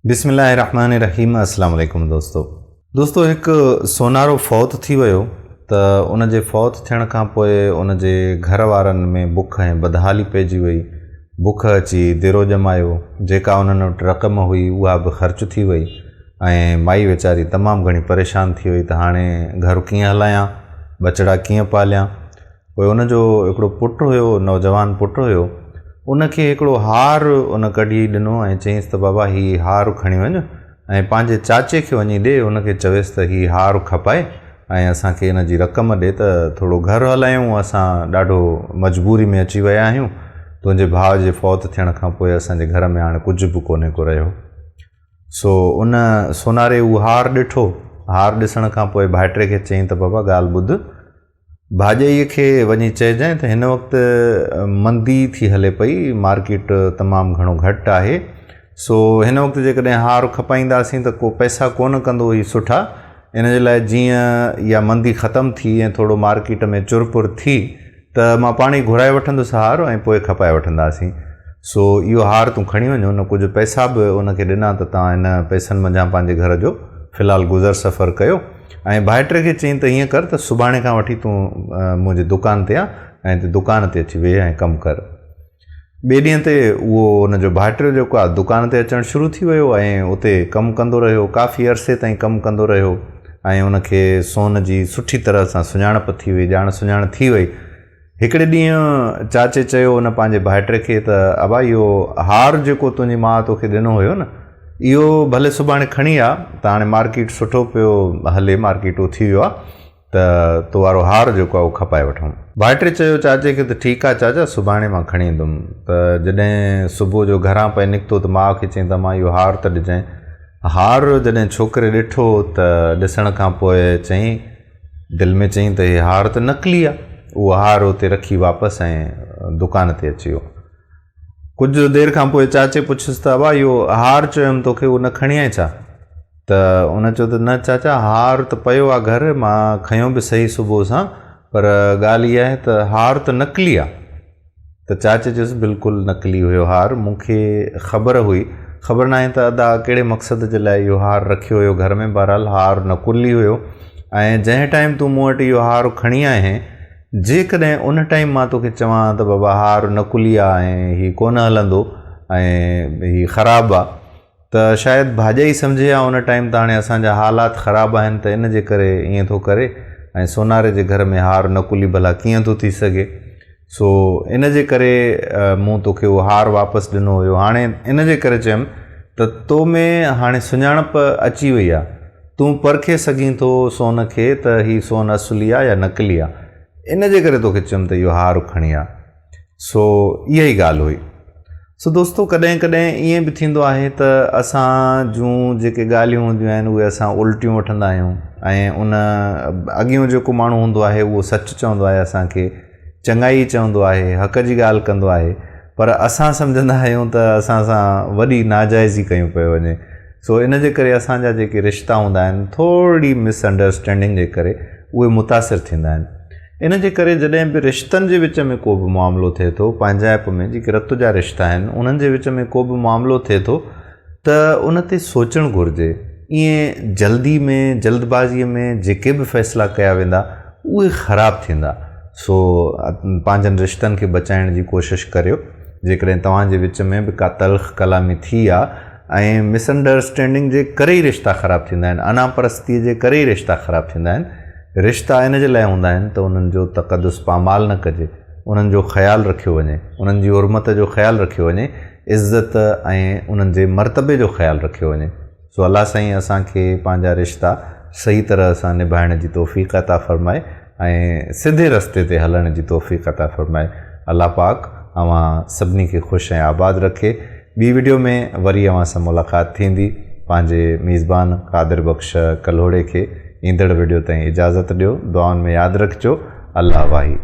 बिस्मिल्लाहिर्रहमानिर्रहीम। अस्सलाम वालेकुम दोस्तों एक सोनारो फौत थी वियो त उन जे फौत थियण खां पोइ उन जे घर वारनि में बुख ऐं बदहाली पइजी वई। बुख अची दिरो ॼमायो, जेका उन्हनि वटि रक़म हुई उहा बि ख़र्च थी वई ऐं माई वीचारी तमामु घणी परेशान थी वई त हाणे घर कीअं हलायां, बचड़ा कीअं पालियां। पोइ उनजो हिकिड़ो पुटु हुयो, नौजवान पुटु हुयो, उनखे हिकिड़ो हार उन कढी ॾिनो ऐं चयईंसि त बाबा हीउ हार खणी वञु ऐं पंहिंजे चाचे खे वञी ॾे, उनखे चवेसि त हीउ हार खपाए ऐं असांखे इन जी रक़म ॾे त थोरो घरु हलायूं, असां ॾाढो मजबूरी में अची विया आहियूं। तुंहिंजे भाउ जे फौत थियण खां पोइ असांजे घर में हाणे कुझु बि कोन्हे को रहियो। सो उन सोनारे उहो हार ॾिठो। हार ॾिसण खां पोइ भाइटे खे चयईं त बाबा ॻाल्हि ॿुध, भाॼईअ खे वञी चइजांइ त हिन वक़्तु मंदी थी हले पई, मार्केट तमामु घणो घटि आहे। सो हिन वक़्तु जेकॾहिं हार खपाईंदासीं त को पैसा कोन कंदो ही सुठा। इन जे लाइ जीअं इहा मंदी ख़तमु थी ऐं थोरो मार्केट में चुरपुर थी त मां पाण ई घुराए वठंदुसि हार ऐं पोइ खपाए वठंदासीं। सो इहो हार तूं खणी वञो। उन कुझु पैसा बि उनखे ॾिना त तव्हां इन पैसनि मंझां पंहिंजे घर जो फ़िलहालु गुज़र सफ़र कयो। ऐं भाइटे खे चयईं त हीअं कर त सुभाणे खां वठी तूं मुंहिंजी दुकान ते आ ऐं दुकान ते अची वेह ऐं कमु कर। ॿिए ॾींहं ते उहो उनजो भाइटो जेको आहे दुकान ते अचणु शुरू थी वियो ऐं उते कमु कंदो रहियो, काफ़ी अरसे ताईं कमु कंदो रहियो ऐं उनखे सोन जी सुठी तरह सां सुञाणप थी वई, ॼाण सुञाण थी वई। हिकिड़े ॾींहुं चाचे चयो उन पंहिंजे भाइटे खे त अबा इहो हार जेको तुंहिंजी माउ तोखे ॾिनो हुयो न, इहो भले सुभाणे खणी आ, त हाणे मार्केट सुठो पियो हले, मार्केटो थी वियो आहे त तो वारो हार जेको आहे उहो खपाए वठूं। भाइटे चयो चाचे खे त ठीकु आहे चाचा, सुभाणे मां खणी ईंदुमि। त जॾहिं सुबुह जो घरां पए निकितो त माउ खे चयईं त मां इहो हार त ॾिजांइ। हार जॾहिं छोकिरे ॾिठो त ॾिसण खां पोइ चयईं, दिलि में चयईं त इहे हार त नकली आहे। उहो हार उते रखी वापसि ऐं दुकान ते अची वियो। कुझु देरि खां पोइ चाचे पुछियुसि त अबा इहो हार चयुमि तोखे, उहो न खणी आए छा? त उन चयो त न चाचा, हार त पियो आहे घरु, मां खयो बि सही सुबुह सां, पर ॻाल्हि इहा आहे त हार त नकली आहे। त चाचे चयोसि बिल्कुलु नकली हुयो हार, मूंखे ख़बर हुई, ख़बर न आहे त अदा कहिड़े मक़सद जे लाइ इहो हार रखियो हुयो घर में। बहरहाल हार नकुली हुयो ऐं जंहिं टाइम तूं मूं वटि इहो हार खणी आहीं, जेकॾहिं उन टाइम मां तोखे चवां त बाबा हार नकुली आहे ऐं हीउ कोन हलंदो ऐं हीउ ख़राबु आहे, त शायदि भाॼई सम्झे हा उन टाइम त हाणे असांजा हालात ख़राबु आहिनि त इन जे करे ईअं थो करे ऐं सोनारे जे घर में हार नकुली भला कीअं थो थी सघे। सो इन जे करे मूं तोखे उहो हार वापसि ॾिनो हुयो। हाणे इन जे करे चयुमि त तो में हाणे सुञाणप अची वई आहे, तूं परखे सघीं थो सोन खे त हीउ सोन असुली आहे या नकली आहे। इन जे करे तोखे चयुमि त इहो हार खणी आ। सो इहा ई ॻाल्हि हुई। सो दोस्तो कॾहिं कॾहिं ईअं बि थींदो आहे त असां जूं जेके ॻाल्हियूं हूंदियूं आहिनि उहे असां उल्टियूं वठंदा आहियूं ऐं उन अॻियूं जेको माण्हू हूंदो आहे उहो सच चवंदो आहे, असांखे चङाई चवंदो आहे, हक़ जी ॻाल्हि कंदो आहे, पर असां सम्झंदा आहियूं त असां सां वॾी नाजाइज़ी कयूं पियो वञे। सो इन जे करे असांजा जेके रिश्ता हूंदा आहिनि, थोरी मिसअंडरस्टैंडिंग जे करे उहे मुतासिर थींदा आहिनि। इन जे करे जॾहिं बि रिश्तनि जे विच में को बि मामिलो थिए थो, पंहिंजाइप में जेके रत जा रिश्ता आहिनि उन्हनि जे विच में को बि मामिलो थिए थो त उन ते सोचणु घुरिजे। ईअं जल्दी में, जल्दबाज़ीअ में जेके बि फ़ैसिला कया वेंदा उहे ख़राबु थींदा। सो पंहिंजनि रिश्तनि खे बचाइण जी कोशिशि करियो। जेकॾहिं तव्हांजे विच में बि का तल्ख़ कलामी थी आहे ऐं मिसअंडरस्टैंडिंग जे करे ई रिश्ता ख़राबु थींदा आहिनि, अनापरस्तीअ जे करे ई रिश्ता ख़राबु थींदा आहिनि। रिश्ता इन जे लाइ हूंदा आहिनि त उन्हनि जो तक़दुस पामाल न कजे, उन्हनि जो ख़्यालु रखियो वञे, उन्हनि जी हुर्मत जो ख़्यालु रखियो वञे, इज़त ऐं उन्हनि जे मर्तबे जो ख़्यालु रखियो वञे। सो अल्लाह साईं असांखे पंहिंजा रिश्ता सही तरह सां निभाइण जी तौफ़ीक़ अता फ़रमाए ऐं सिधे रस्ते ते हलण जी तौफ़ीक़ अता फ़रमाए। अल्लाह पाक अवां सभिनी खे ख़ुशि ऐं आबाद रखे। ॿी वीडियो में वरी अवां सां मुलाक़ात थींदी। पंहिंजे मेज़बान क़ादिर बख़्श कल्होड़े खे ईंदड़ वीडियो ताईं इजाज़त ॾियो। दुआउनि में यादि रखिजो। अल्लाह वाही।